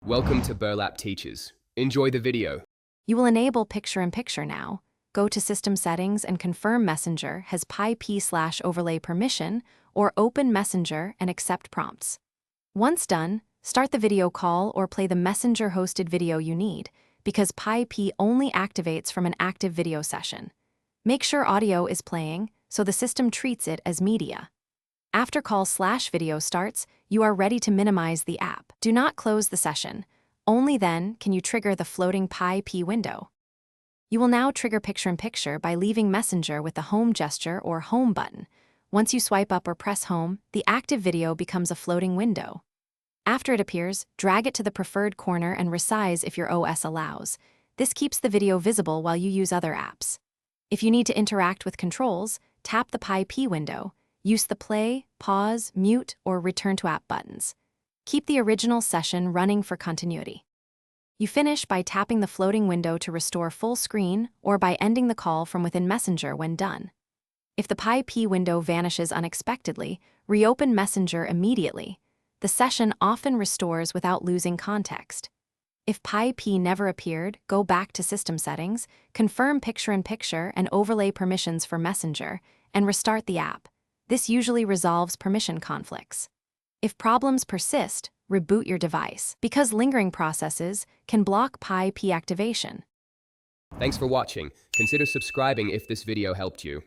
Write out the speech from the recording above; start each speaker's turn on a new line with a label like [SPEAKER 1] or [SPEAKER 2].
[SPEAKER 1] Welcome to Burlap Teachers. Enjoy the video.
[SPEAKER 2] You will enable picture-in-picture now. Go to System Settings and confirm Messenger has PyP/overlay permission or open Messenger and accept prompts. Once done, start the video call or play the Messenger-hosted video you need, because PyP only activates from an active video session. Make sure audio is playing, so the system treats it as media. After call/video starts, you are ready to minimize the app. Do not close the session. Only then can you trigger the floating PyP window. You will now trigger picture-in-picture by leaving Messenger with the home gesture or home button. Once you swipe up or press home, the active video becomes a floating window. After it appears, drag it to the preferred corner and resize if your OS allows. This keeps the video visible while you use other apps. If you need to interact with controls, tap the PyP window. Use the play, pause, mute, or return to app buttons. Keep the original session running for continuity. You finish by tapping the floating window to restore full screen or by ending the call from within Messenger when done. If the PyP window vanishes unexpectedly, reopen Messenger immediately. The session often restores without losing context. If PyP never appeared, go back to System Settings, confirm picture-in-picture and overlay permissions for Messenger, and restart the app. This usually resolves permission conflicts. If problems persist, reboot your device, because lingering processes can block PyP activation.
[SPEAKER 1] Thanks for watching. Consider subscribing if this video helped you.